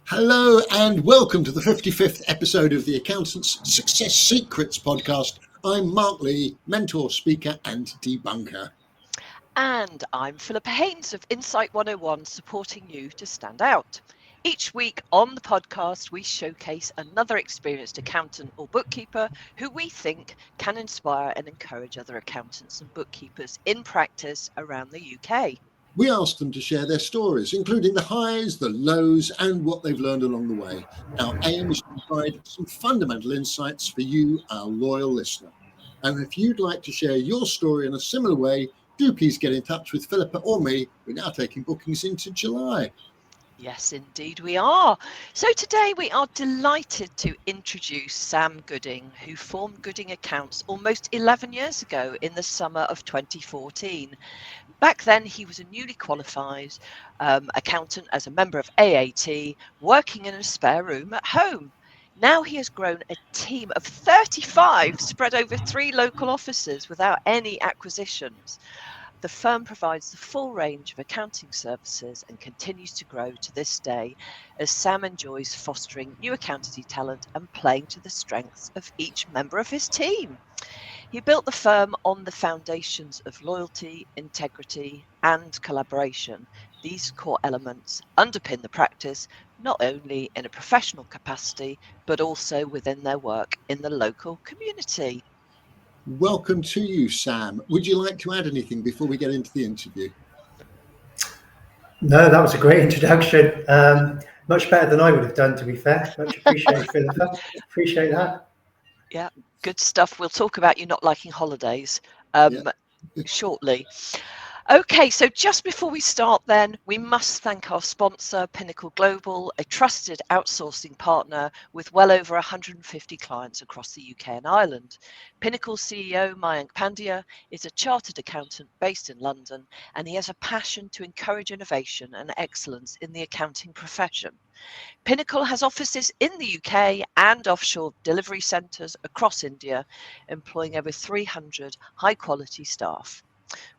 Hello and welcome to the 55th episode of the Accountant's Success Secrets podcast. I'm Mark Lee, mentor, speaker and debunker. And I'm Philippa Haynes of Insight 101, supporting you to stand out. Each week on the podcast, we showcase another experienced accountant or bookkeeper who we think can inspire and encourage other accountants and bookkeepers in practice around the UK. We ask them to share their stories, including the highs, the lows, and what they've learned along the way. Our aim is to provide some fundamental insights for you, our loyal listener. And if you'd like to share your story in a similar way, do please get in touch with Philippa or me. We're now taking bookings into July. Yes, indeed we are. So today we are delighted to introduce Sam Gooding, who formed Gooding Accounts almost 11 years ago in the summer of 2014. Back then, he was a newly qualified accountant as a member of AAT, working in a spare room at home. Now he has grown a team of 35 spread over 3 local offices without any acquisitions. The firm provides the full range of accounting services and continues to grow to this day as Sam enjoys fostering new accountancy talent and playing to the strengths of each member of his team. He built the firm on the foundations of loyalty, integrity, and collaboration. These core elements underpin the practice, not only in a professional capacity, but also within their work in the local community. Welcome to you, Sam. Would you like to add anything before we get into the interview? No, that was a great introduction. Much better than I would have done, to be fair. Much appreciated, Philippa. Appreciate that. Yeah, good stuff. We'll talk about you not liking holidays shortly. Okay, so just before we start then, we must thank our sponsor, Pinnacle Global, a trusted outsourcing partner with well over 150 clients across the UK and Ireland. Pinnacle CEO Mayank Pandya is a chartered accountant based in London, and he has a passion to encourage innovation and excellence in the accounting profession. Pinnacle has offices in the UK and offshore delivery centres across India, employing over 300 high-quality staff.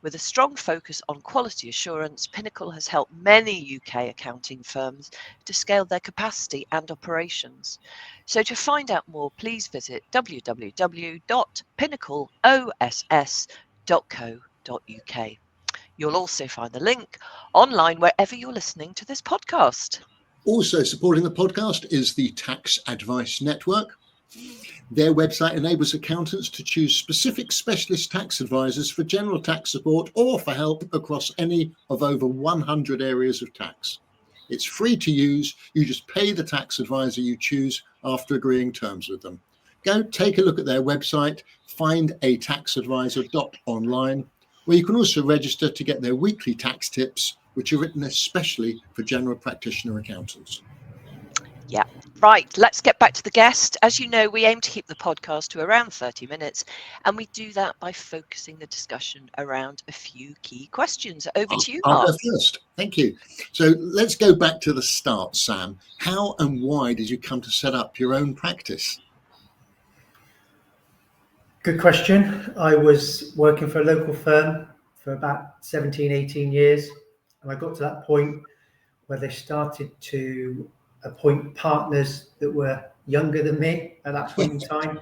With a strong focus on quality assurance, Pinnacle has helped many UK accounting firms to scale their capacity and operations. So to find out more, please visit www.pinnacleoss.co.uk. You'll also find the link online wherever you're listening to this podcast. Also supporting the podcast is the Tax Advice Network. Their website enables accountants to choose specific specialist tax advisors for general tax support or for help across any of over 100 areas of tax. It's free to use. You just pay the tax advisor you choose after agreeing terms with them. Go take a look at their website, findataxadvisor.online, where you can also register to get their weekly tax tips, which are written especially for general practitioner accountants. Yeah, right. Let's get back to the guest. As you know, we aim to keep the podcast to around 30 minutes, and we do that by focusing the discussion around a few key questions. Over to you, Mark. I'll go first. Thank you. So let's go back to the start, Sam. How and why did you come to set up your own practice? Good question. I was working for a local firm for about 17, 18 years, and I got to that point where they started to appoint partners that were younger than me at that point in time.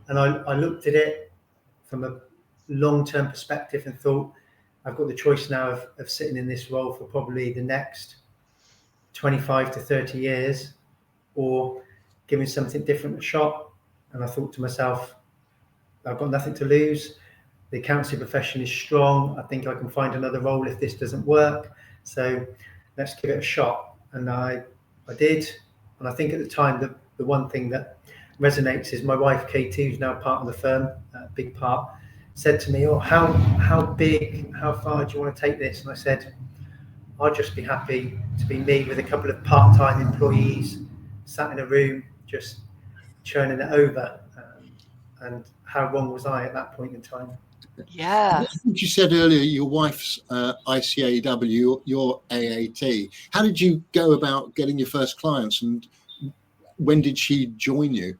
And I looked at it from a long-term perspective and thought, I've got the choice now of sitting in this role for probably the next 25 to 30 years or giving something different a shot. And I thought to myself, I've got nothing to lose. The accountancy profession is strong. I think I can find another role if this doesn't work. So let's give it a shot. And I did. And I think at the time, the one thing that resonates is my wife, Katie, who's now part of the firm, a big part, said to me, how far do you want to take this? And I said, I'll just be happy to be me with a couple of part-time employees sat in a room, just churning it over. And how wrong was I at that point in time? Yeah. I think you said earlier your wife's ICAW, your AAT. How did you go about getting your first clients, and when did she join you?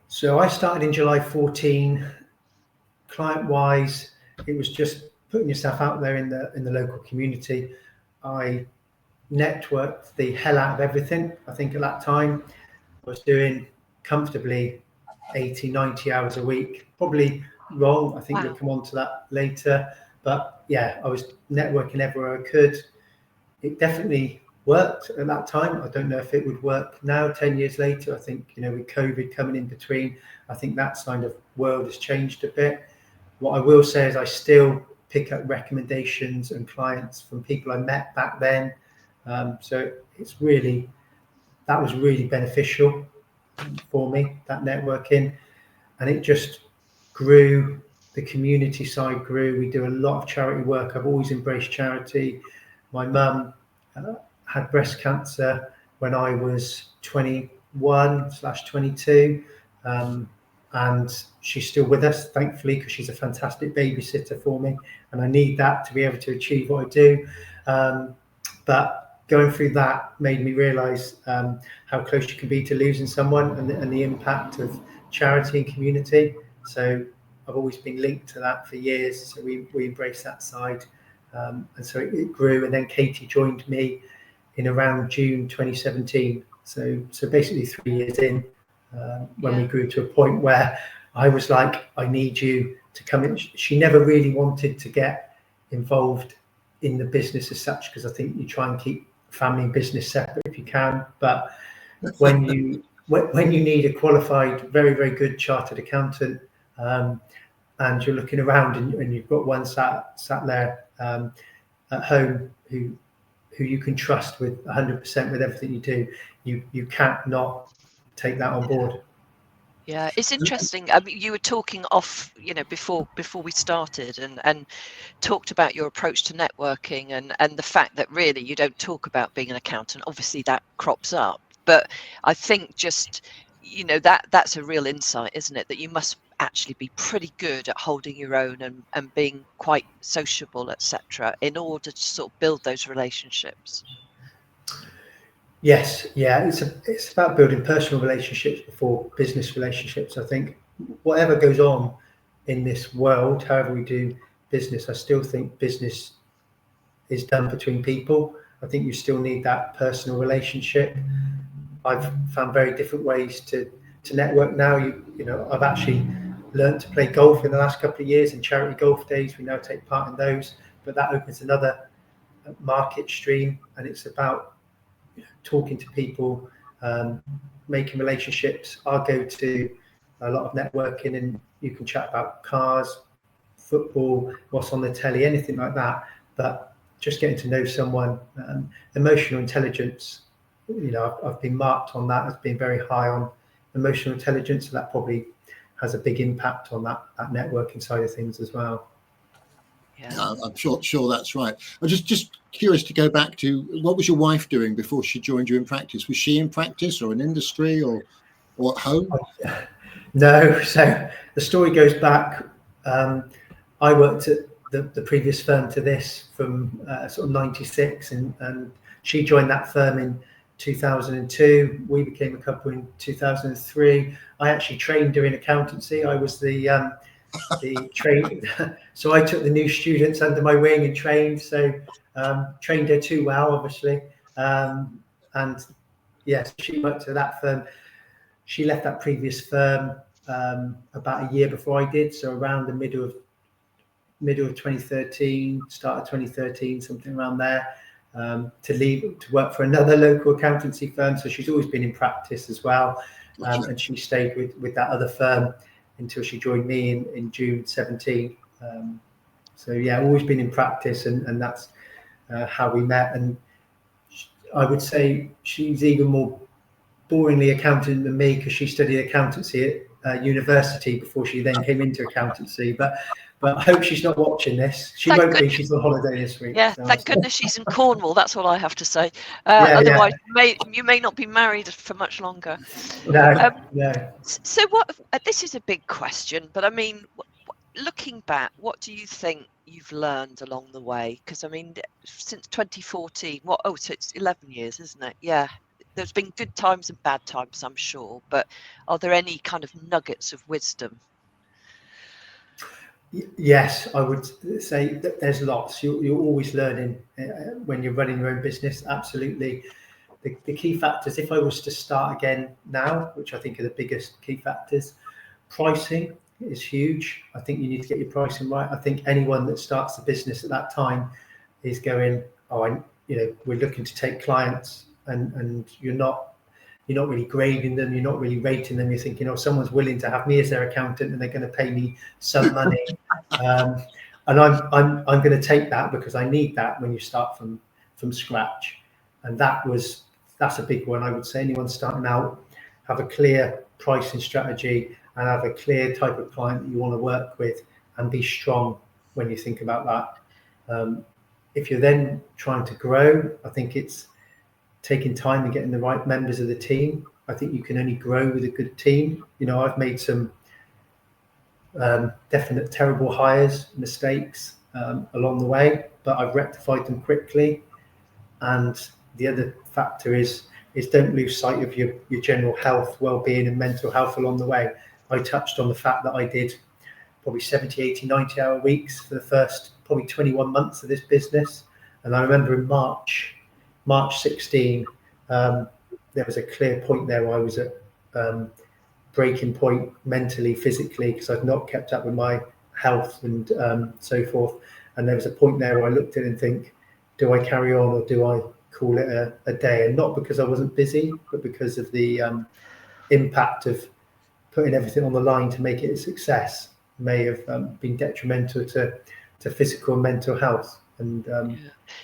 So I started in July 14. Client-wise, it was just putting yourself out there in the local community. I networked the hell out of everything. I think at that time I was doing comfortably 80, 90 hours a week. Probably wrong. I think Wow. we'll come on to that later. But yeah, I was networking everywhere I could. It definitely worked at that time. I don't know if it would work now, 10 years later. I think, with COVID coming in between, I think that kind of world has changed a bit. What I will say is I still pick up recommendations and clients from people I met back then. So that was really beneficial for me, that networking. And it just grew. The community side grew. We do a lot of charity work. I've always embraced charity. My mum had breast cancer when I was 21/22. And she's still with us, thankfully, because she's a fantastic babysitter for me. And I need that to be able to achieve what I do. But going through that made me realise how close you can be to losing someone, and the impact of charity and community. So I've always been linked to that for years. So we embrace that side. And so it grew. And then Katie joined me in around June 2017. So basically 3 years in, when we grew to a point where I was like, I need you to come in. She never really wanted to get involved in the business as such, because I think you try and keep family and business separate if you can. But when you need a qualified, very, very good chartered accountant, and you're looking around and you've got one sat there at home who you can trust with 100% with everything you do, you can't not take that on board. Yeah, it's interesting. I mean, you were talking off, before we started, and talked about your approach to networking, and the fact that really you don't talk about being an accountant. Obviously, that crops up, but I think just that's a real insight, isn't it? That you must actually be pretty good at holding your own and being quite sociable, etc., in order to sort of build those relationships. Yes, yeah, it's about building personal relationships before business relationships. I think whatever goes on in this world, however we do business, I still think business is done between people. I think you still need that personal relationship. I've found very different ways to network now. I've actually learned to play golf in the last couple of years, in charity golf days. We now take part in those, but that opens another market stream, and it's about talking to people, making relationships. I'll go to a lot of networking, and you can chat about cars, football, what's on the telly, anything like that. But just getting to know someone, emotional intelligence, I've been marked on that as being very high on emotional intelligence. So that probably has a big impact on that networking side of things as well. Yeah, I'm sure that's right. I'm just curious to go back to, what was your wife doing before she joined you in practice? Was she in practice or in industry or at home? No. So the story goes back. I worked at the previous firm to this from sort of 96, and she joined that firm in 2002. We became a couple in 2003. I actually trained doing accountancy. I was the train. So I took the new students under my wing and trained. So trained her too well, obviously. And yes, she worked at that firm. She left that previous firm about a year before I did. So around the middle of 2013, start of 2013, something around there, to work for another local accountancy firm. So she's always been in practice as well. And she stayed with that other firm until she joined me in June 17. So yeah, always been in practice, and that's how we met. And I would say she's even more boringly accountant than me, because she studied accountancy at university before she then came into accountancy. But I hope she's not watching this. She won't be. She's on holiday this week. Yeah, so thank goodness she's in Cornwall. That's all I have to say. Yeah, Otherwise, you may not be married for much longer. No. So this is a big question, but I mean, looking back, what do you think you've learned along the way? Because I mean, since 2014, so it's 11 years, isn't it? Yeah. There's been good times and bad times, I'm sure, but are there any kind of nuggets of wisdom? Yes, I would say that there's lots. You're always learning when you're running your own business. Absolutely. The key factors, if I was to start again now, which I think are the biggest key factors, pricing is huge. I think you need to get your pricing right. I think anyone that starts the business at that time is going, we're looking to take clients, and you're not really grading them, you're not really rating them. You're thinking, someone's willing to have me as their accountant and they're going to pay me some money, and I'm going to take that because I need that when you start from scratch. And that's a big one. I would say anyone starting out, have a clear pricing strategy and have a clear type of client that you want to work with, and be strong when you think about that. If you're then trying to grow, I think it's taking time and getting the right members of the team. I think you can only grow with a good team. I've made some definite terrible hires, mistakes along the way, but I've rectified them quickly. And the other factor is don't lose sight of your general health, well-being and mental health along the way. I touched on the fact that I did probably 70, 80, 90-hour weeks for the first probably 21 months of this business. And I remember in March 16, there was a clear point there where I was at breaking point mentally, physically, because I'd not kept up with my health and so forth. And there was a point there where I looked at it and think, do I carry on or do I call it a day? And not because I wasn't busy, but because of the impact of putting everything on the line to make it a success may have been detrimental to physical and mental health. And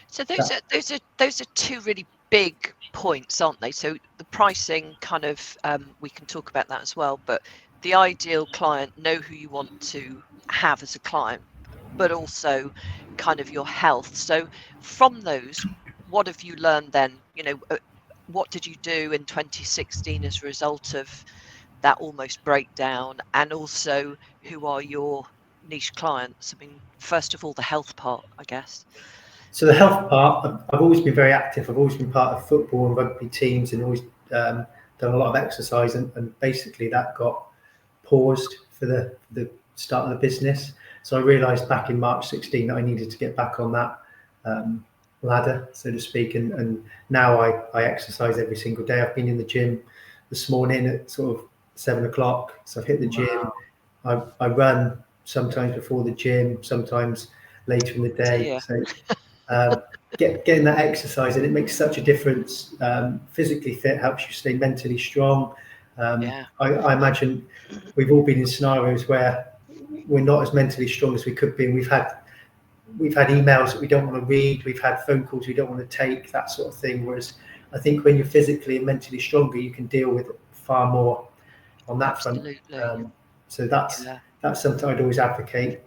so those are two really big points, aren't they? So the pricing kind of we can talk about that as well, but the ideal client, know who you want to have as a client, but also kind of your health. So from those, what have you learned then? What did you do in 2016 as a result of that almost breakdown? And also, who are your niche clients? I mean, first of all, the health part, I guess. So the health part, I've always been very active. I've always been part of football and rugby teams, and always done a lot of exercise. And basically that got paused for the start of the business. So I realised back in March 16 that I needed to get back on that ladder, so to speak. And now I exercise every single day. I've been in the gym this morning at sort of 7 o'clock. So I've hit the gym. I run sometimes before the gym, sometimes later in the day. So getting that exercise, and it makes such a difference. Physically fit helps you stay mentally strong. I imagine we've all been in scenarios where we're not as mentally strong as we could be, and we've had emails that we don't want to read, we've had phone calls we don't want to take, that sort of thing. Whereas I think when you're physically and mentally stronger, you can deal with far more on that front. So that's something I'd always advocate.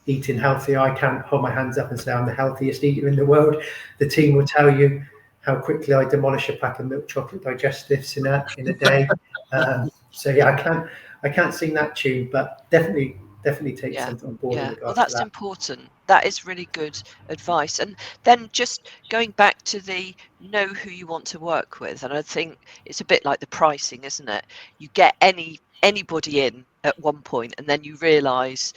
Eating healthier, I can't hold my hands up and say I'm the healthiest eater in the world. The team will tell you how quickly I demolish a pack of milk chocolate digestives in a day. So yeah, I can't sing that tune, but definitely take something on board. Well, that's important. That is really good advice. And then just going back to the know who you want to work with, and I think it's a bit like the pricing, isn't it? You get anybody in at one point, and then you realise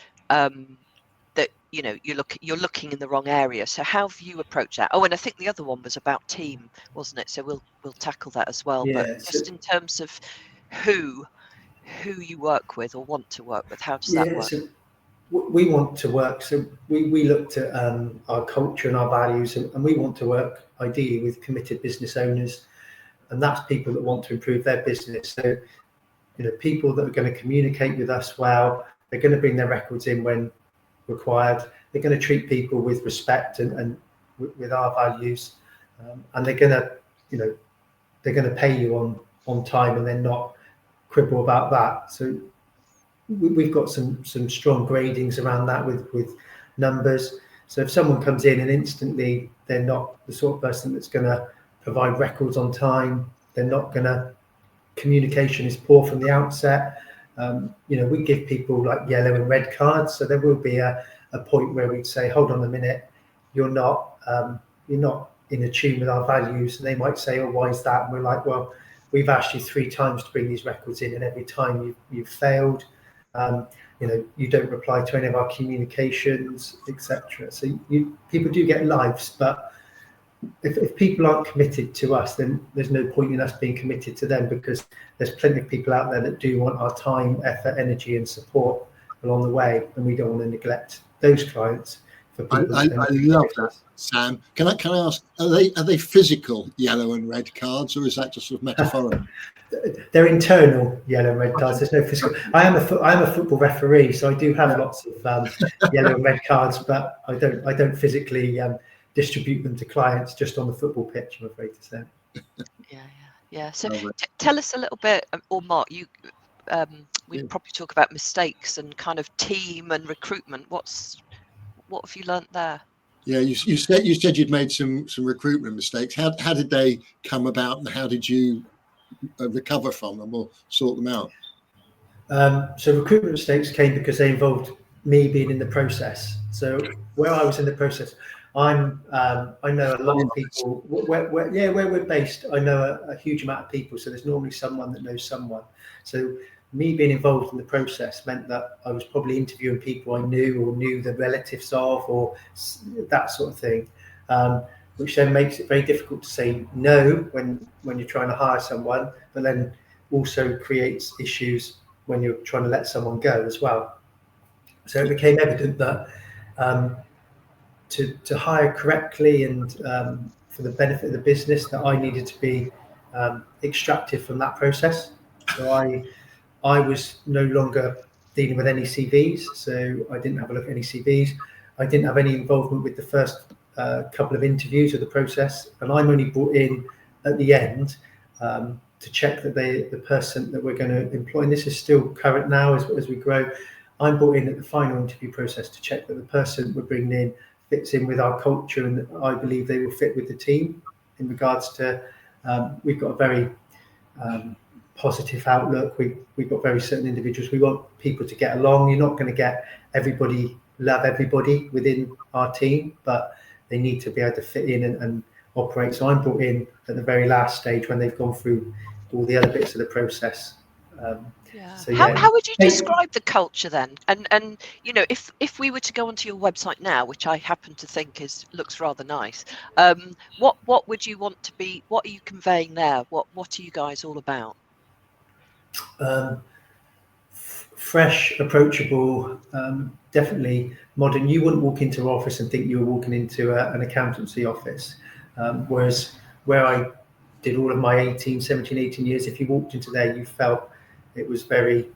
that you're looking in the wrong area. So how have you approached that? Oh, and I think the other one was about team, wasn't it? So we'll tackle that as well. Yeah, but just in terms of who you work with or want to work with, how does that work? So we want to work. So we looked at our culture and our values, and we want to work ideally with committed business owners, and that's people that want to improve their business. So people that are going to communicate with us well, they're going to bring their records in when required, they're going to treat people with respect and with our values, and they're going to pay you on time, and then not quibble about that. So we've got some strong gradings around that with numbers. So if someone comes in and instantly they're not the sort of person that's going to provide records on time, they're not going to, communication is poor from the outset. We give people like yellow and red cards. So there will be a point where we'd say, hold on a minute, you're not in a tune with our values. And they might say, oh, why is that? And we're like, well, we've asked you 3 times to bring these records in, and every time you've failed. you don't reply to any of our communications, etc. So people do get lives, but if people aren't committed to us, then there's no point in us being committed to them, because there's plenty of people out there that do want our time, effort, energy, and support along the way, and we don't want to neglect those clients for people. I love that, Sam. Can I ask, are they physical yellow and red cards, or is that just sort of metaphorical? They're internal yellow and red cards. There's no physical. I am a football referee, so I do have lots of yellow and red cards, but I don't physically distribute them to clients just on the football pitch, I'm afraid to say. Yeah. So tell us a little bit, or Mark, we probably talk about mistakes and kind of team and recruitment. What have you learnt there? Yeah, you said you'd made some recruitment mistakes. How did they come about, and how did you recover from them or sort them out? So recruitment mistakes came because they involved me being in the process. So where I was in the process, I know a lot of people. Where we're based, I know a huge amount of people. So there's normally someone that knows someone. So me being involved in the process meant that I was probably interviewing people I knew or knew the relatives of, or that sort of thing, which then makes it very difficult to say no when you're trying to hire someone, but then also creates issues when you're trying to let someone go as well. So it became evident that to hire correctly and for the benefit of the business, that I needed to be extracted from that process. So I was no longer dealing with any CVs, so I didn't have a look at any CVs. I didn't have any involvement with the first couple of interviews of the process, and I'm only brought in at the end to check that the person that we're going to employ, and this is still current now as we grow, I'm brought in at the final interview process to check that the person we're bringing in fits in with our culture, and that I believe they will fit with the team. In regards to, we've got a very positive outlook. We've got very certain individuals. We want people to get along. You're not going to get everybody love everybody within our team, but they need to be able to fit in and operate. So I'm brought in at the very last stage when they've gone through all the other bits of the process. So, how would you describe the culture then? And if we were to go onto your website now, which I happen to think looks rather nice, what would you want to be? What are you conveying there? What are you guys all about? Fresh, approachable, definitely modern. You wouldn't walk into an office and think you were walking into an accountancy office, whereas where I did all of my 17, 18 years, if you walked into there, you felt it was very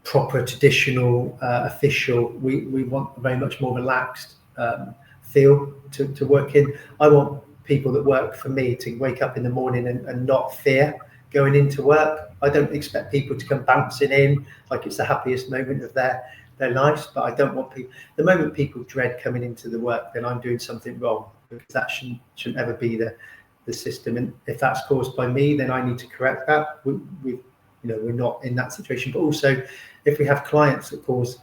proper, traditional, official. We want very much more relaxed feel to work in. I want people that work for me to wake up in the morning and not fear going into work. I don't expect people to come bouncing in like it's the happiest moment of their lives, but I don't want people. The moment people dread coming into the work, then I'm doing something wrong, because that shouldn't ever be the system. And if that's caused by me, then I need to correct that. We're not in that situation. But also, if we have clients that cause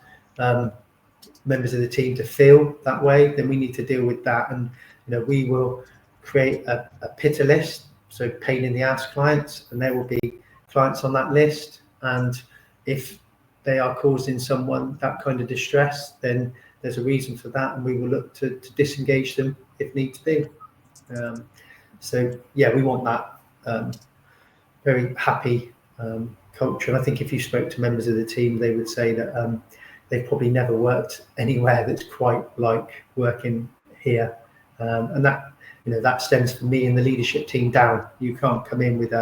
members of the team to feel that way, then we need to deal with that. And we will create a pitter list, so pain in the ass clients, and there will be clients on that list. And if they are causing someone that kind of distress, then there's a reason for that, and we will look to disengage them if needs be. So yeah, we want that very happy culture. And I think if you spoke to members of the team, they would say that they've probably never worked anywhere that's quite like working here. And that stems from me and the leadership team down. You can't come in with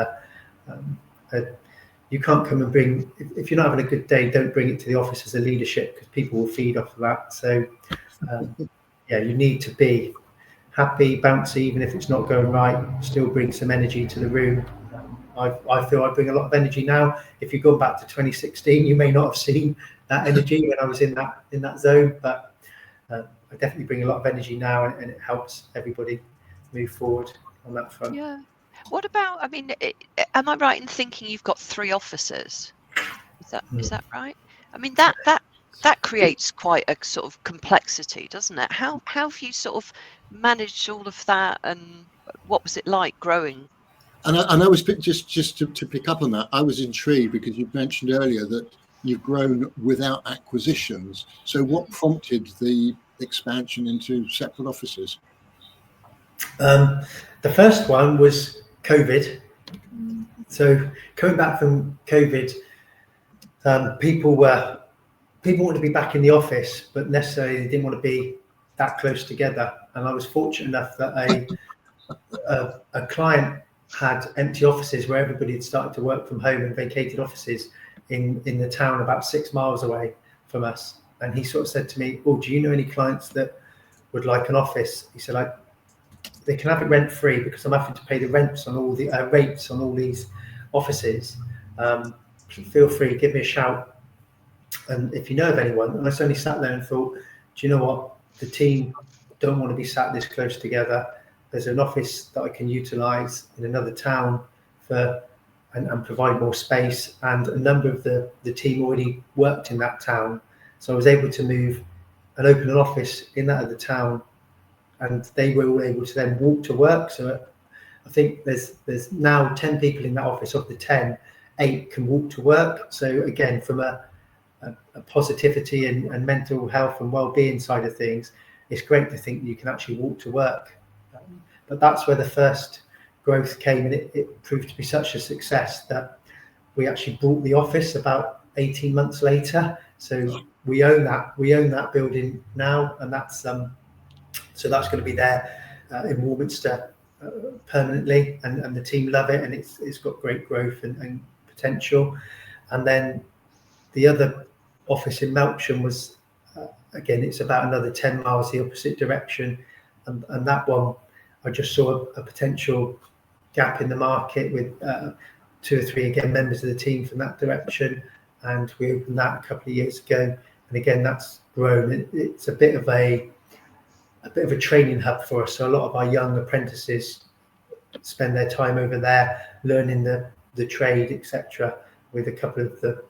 you can't come and bring, if you're not having a good day, don't bring it to the office as a leadership, because people will feed off of that. So you need to be happy, bouncy, even if it's not going right, still bring some energy to the room. I feel I bring a lot of energy now. If you go back to 2016, you may not have seen that energy when I was in that zone, but I definitely bring a lot of energy now, and it helps everybody move forward on that front. Yeah. What about, am I right in thinking you've got 3 offices? Is that right? That creates quite a sort of complexity, doesn't it? How have you sort of managed all of that, and what was it like growing? And I was just to pick up on that, I was intrigued because you mentioned earlier that you've grown without acquisitions. So what prompted the expansion into separate offices? The first one was COVID. So coming back from COVID, people wanted to be back in the office, but necessarily they didn't want to be that close together. And I was fortunate enough that a client had empty offices where everybody had started to work from home and vacated offices in the town about 6 miles away from us. And he sort of said to me, "Oh, do you know any clients that would like an office?" He said, "They can have it rent free because I'm having to pay the rents on all the rates on all these offices. Feel free, give me a shout. And if you know of anyone," and I suddenly sat there and thought, do you know what? The team don't want to be sat this close together. There's an office that I can utilise in another town and provide more space. And a number of the team already worked in that town. So I was able to move and open an office in that other town, and they were all able to then walk to work. So I think there's now 10 people in that office. Of the 10, 8 can walk to work. So again, from a positivity and mental health and well-being side of things, it's great to think you can actually walk to work. But that's where the first growth came, and it proved to be such a success that we actually bought the office about 18 months later. So we own that building now, and that's so that's going to be there in Warminster permanently, and the team love it, and it's got great growth and potential. And then the other office in Melksham was again, it's about another 10 miles the opposite direction, and that one I just saw a potential gap in the market with 2 or 3 again members of the team from that direction, and we opened that a couple of years ago, and again that's grown. It's a bit of a training hub for us. So a lot of our young apprentices spend their time over there learning the trade, etc., with a couple of the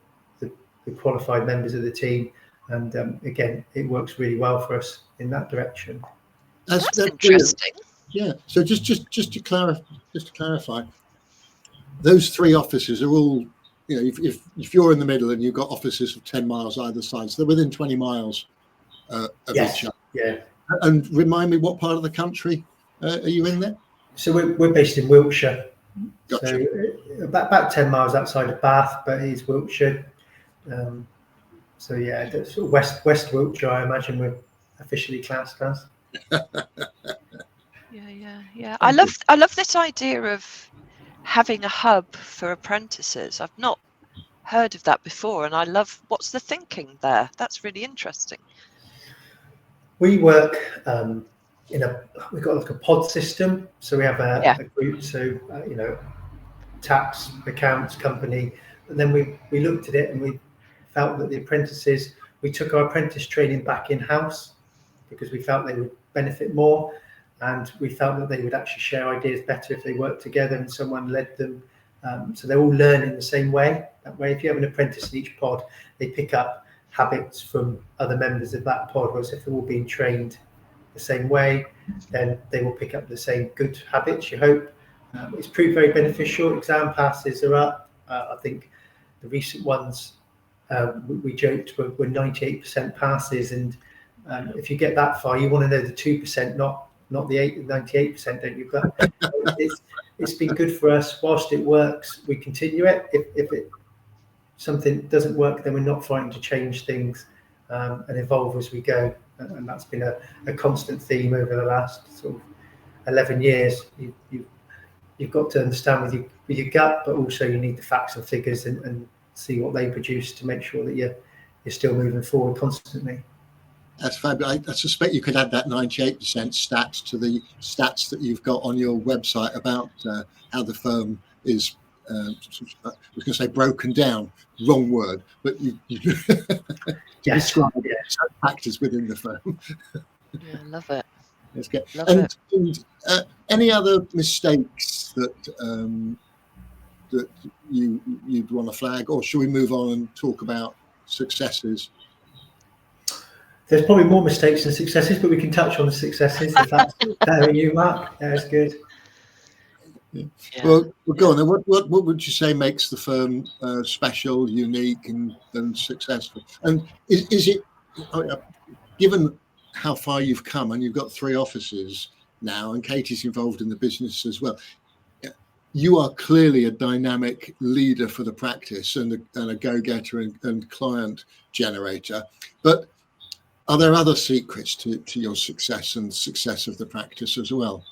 qualified members of the team, and again it works really well for us in that direction. That's interesting. Yeah. So just to clarify, those 3 offices are all, you know, if you're in the middle and you've got offices of 10 miles either side, so they're within 20 miles of each other. Yeah. And remind me, what part of the country are you in there? So we're based in Wiltshire. Gotcha. So about 10 miles outside of Bath, but it is Wiltshire. So yeah, that's sort of West Wiltshire, I imagine we're officially classed as. Yeah. I love this idea of having a hub for apprentices. I've not heard of that before, and I love what's the thinking there. That's really interesting. We work we've got like a pod system. So we have a group, so tax, accounts, company, and then we looked at it and we felt that the apprentices, we took our apprentice training back in-house because we felt they would benefit more, and we felt that they would actually share ideas better if they worked together and someone led them. So they're all learning the same way. That way, if you have an apprentice in each pod, they pick up habits from other members of that pod, whereas if they're all being trained the same way, then they will pick up the same good habits, you hope. It's proved very beneficial. Exam passes are up. I think the recent ones, we joked were 98% passes, and if you get that far, you want to know the 2%, not the 98%, don't you? But it's been good for us. Whilst it works, we continue it. If something doesn't work, then we're not frightened to change things and evolve as we go. And that's been a constant theme over the last sort of 11 years. You've got to understand with your gut, but also you need the facts and figures and see what they produce to make sure that you're still moving forward constantly. That's fabulous. I suspect you could add that 98% stats to the stats that you've got on your website about how the firm is, I was going to say broken down, wrong word, but you describe factors within the firm. Yeah, love it. That's good. Love and it. Any other mistakes that that you'd want to flag, or should we move on and talk about successes? There's probably more mistakes than successes, but we can touch on the successes if that's better you, Mark. Yeah, that's good. Yeah. Yeah. Well, go on then. What would you say makes the firm special, unique, and successful? And is it, given how far you've come, and you've got 3 offices now, and Katie's involved in the business as well, you are clearly a dynamic leader for the practice and a go-getter and client generator. But are there other secrets to your success and success of the practice as well?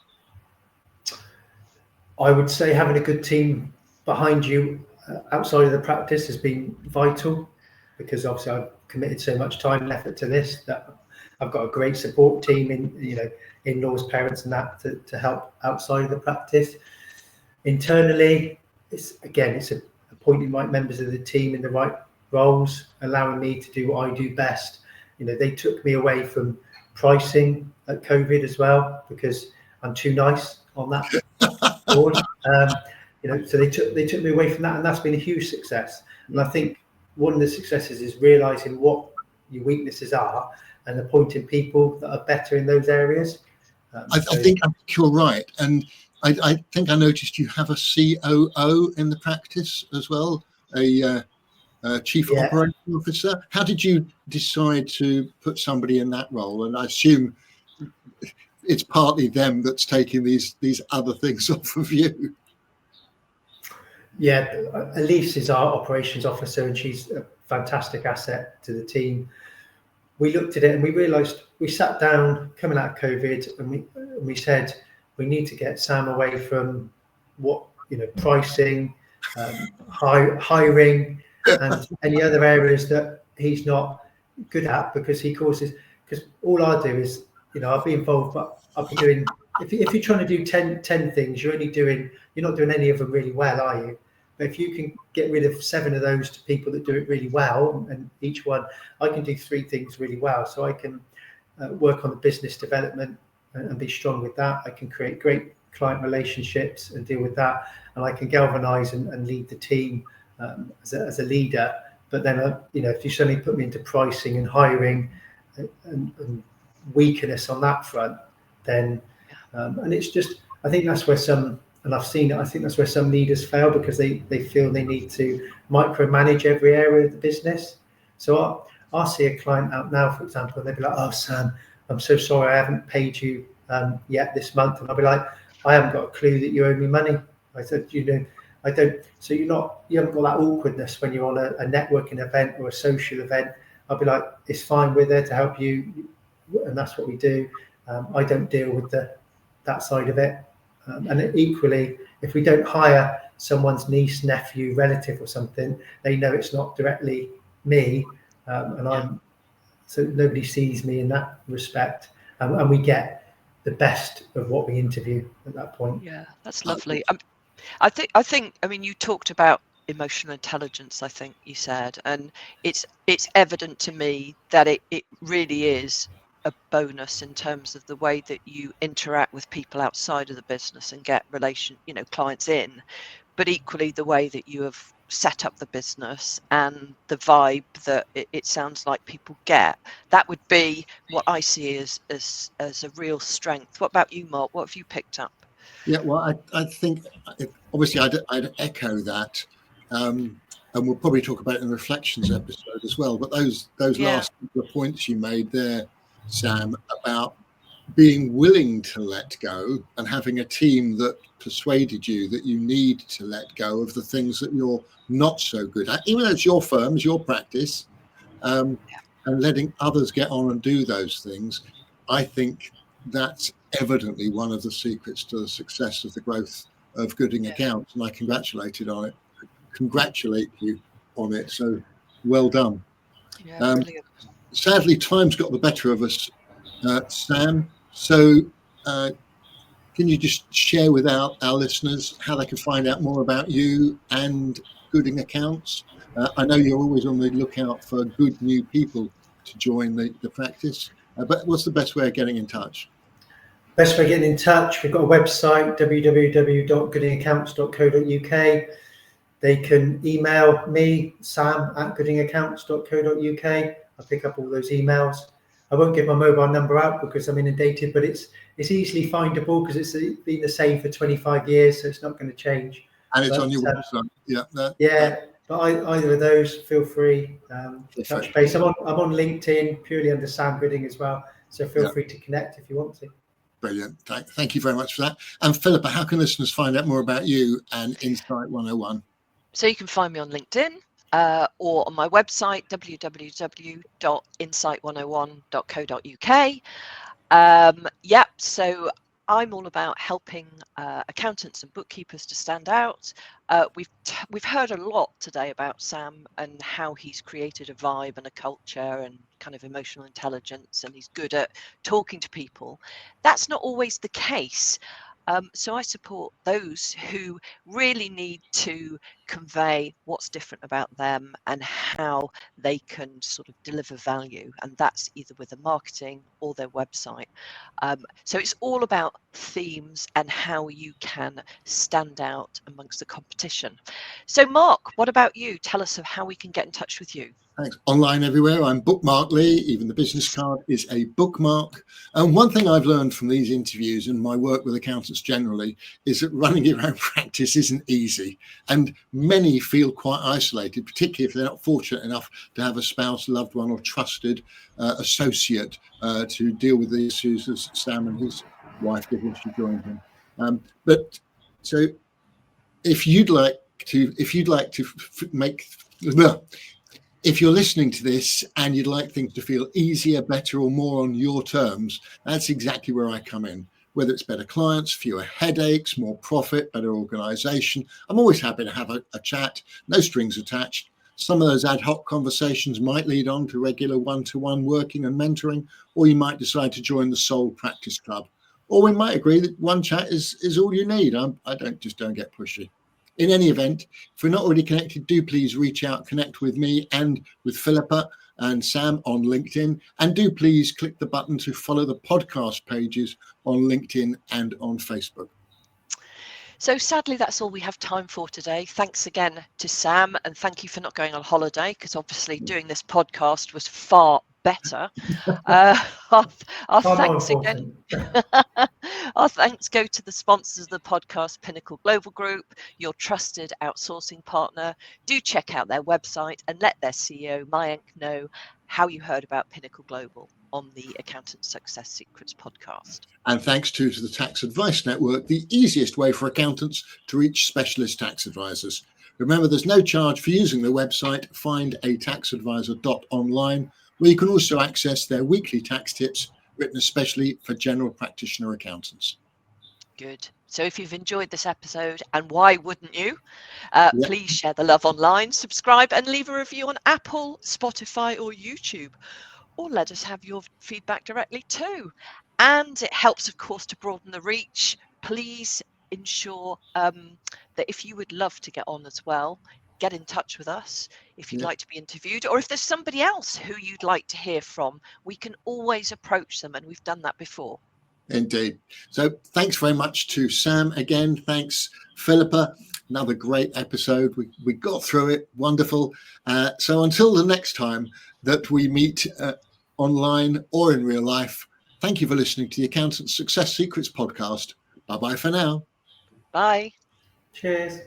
I would say having a good team behind you outside of the practice has been vital, because obviously I've committed so much time and effort to this that I've got a great support team in-laws, parents and that to help outside of the practice. Internally, it's appointing right members of the team in the right roles, allowing me to do what I do best. They took me away from pricing at COVID as well, because I'm too nice on that board. So they took me away from that, and that's been a huge success. And I think one of the successes is realizing what your weaknesses are and appointing people that are better in those areas. I think you're right, and I think I noticed you have a COO in the practice as well, a chief operating officer. How did you decide to put somebody in that role? And I assume it's partly them that's taking these other things off of you. Yeah, Elise is our operations officer, and she's a fantastic asset to the team. We looked at it and we realised, we sat down coming out of COVID, and we said we need to get Sam away from pricing, hiring, and any other areas that he's not good at, because because all I do is, I'll be involved, but I'll be doing, if you're trying to do 10 things, you're not doing any of them really well, are you? But if you can get rid of 7 of those to people that do it really well, and each one, I can do 3 things really well. So I can work on the business development and be strong with that. I can create great client relationships and deal with that. And I can galvanize and lead the team as a leader. But then, if you suddenly put me into pricing and hiring and weakness on that front, then, and it's just, I think that's where and I've seen it, I think that's where some leaders fail, because they feel they need to micromanage every area of the business. So I'll see a client out now, for example, and they'll be like, "Oh, Sam, I'm so sorry, I haven't paid you yet this month." And I'll be like, "I haven't got a clue that you owe me money." I said, I don't. So you haven't got that awkwardness when you're on a networking event or a social event. I'll be like, "It's fine, we're there to help you," and that's what we do. I don't deal with that side of it. And equally, if we don't hire someone's niece, nephew, relative or something, they know it's not directly me, so nobody sees me in that respect, and we get the best of what we interview at that point. Yeah, that's lovely. I think you talked about emotional intelligence, I think you said, and it's evident to me that it really is a bonus in terms of the way that you interact with people outside of the business and get clients in, but equally the way that you have set up the business and the vibe that it sounds like people get. That would be what I see as a real strength. What about you, Mark? What have you picked up? Yeah, well, I think obviously I'd echo that, and we'll probably talk about it in the reflections episode as well. But those last couple of points you made there, Sam, about being willing to let go and having a team that persuaded you that you need to let go of the things that you're not so good at, even though it's your firm, it's your practice, and letting others get on and do those things. I think that's evidently one of the secrets to the success of the growth of Gooding Accounts, and I congratulate you on it. So well done. Yeah, brilliant. Sadly, time's got the better of us, Sam. So can you just share with our listeners how they can find out more about you and Gooding Accounts? I know you're always on the lookout for good new people to join the practice, but what's the best way of getting in touch? Best way of getting in touch, we've got a website, www.goodingaccounts.co.uk. They can email me, sam@goodingaccounts.co.uk. I pick up all those emails. I won't get my mobile number out because I'm inundated, but it's easily findable because it's been the same for 25 years, so it's not going to change. And it's on your website. But either of those, feel free to touch Perfect. base. I'm on LinkedIn purely under Sam Gooding as well, so feel free to connect if you want to. Brilliant. Thank you very much for that. And Philippa, how can listeners find out more about you and Insight 101? So you can find me on LinkedIn or on my website, www.insight101.co.uk. So I'm all about helping accountants and bookkeepers to stand out. We've heard a lot today about Sam and how he's created a vibe and a culture and kind of emotional intelligence, and he's good at talking to people. That's not always the case. So I support those who really need to convey what's different about them and how they can sort of deliver value, and that's either with their marketing or their website. So it's all about themes and how you can stand out amongst the competition. So Mark, what about you? Tell us of how we can get in touch with you. Thanks. Online everywhere. I'm Bookmarkly. Even the business card is a bookmark. And one thing I've learned from these interviews and my work with accountants generally is that running your own practice isn't easy. And many feel quite isolated, particularly if they're not fortunate enough to have a spouse, loved one, or trusted associate to deal with the issues as Sam and his wife did when she joined him. But so if you'd like to if you're listening to this and you'd like things to feel easier, better, or more on your terms, that's exactly where I come in. Whether it's better clients, fewer headaches, more profit, better organization, I'm always happy to have a chat, no strings attached. Some of those ad hoc conversations might lead on to regular one-to-one working and mentoring, or you might decide to join the Soul Practice Club. Or we might agree that one chat is all you need. I don't get pushy. In any event, if we're not already connected, do please reach out, connect with me and with Philippa and Sam on LinkedIn. And do please click the button to follow the podcast pages on LinkedIn and on Facebook. So sadly, that's all we have time for today. Thanks again to Sam, and thank you for not going on holiday, because obviously doing this podcast was far better. Our thanks again. Our thanks go to the sponsors of the podcast, Pinnacle Global Group, your trusted outsourcing partner. Do check out their website and let their CEO, Mayank, know how you heard about Pinnacle Global on the Accountant Success Secrets podcast. And thanks to the Tax Advice Network, the easiest way for accountants to reach specialist tax advisors. Remember, there's no charge for using their website, findataxadvisor.online, where you can also access their weekly tax tips written especially for general practitioner accountants. Good. So if you've enjoyed this episode, and why wouldn't you, please share the love online, subscribe and leave a review on Apple, Spotify or YouTube, or let us have your feedback directly too. And it helps, of course, to broaden the reach. Please ensure that if you would love to get on as well, get in touch with us if you'd like to be interviewed, or if there's somebody else who you'd like to hear from, we can always approach them, and we've done that before. Indeed. So thanks very much to Sam again. Thanks, Philippa. Another great episode. We got through it. Wonderful. So until the next time that we meet online or in real life, thank you for listening to the Accountant Success Secrets podcast. Bye-bye for now. Bye. Cheers.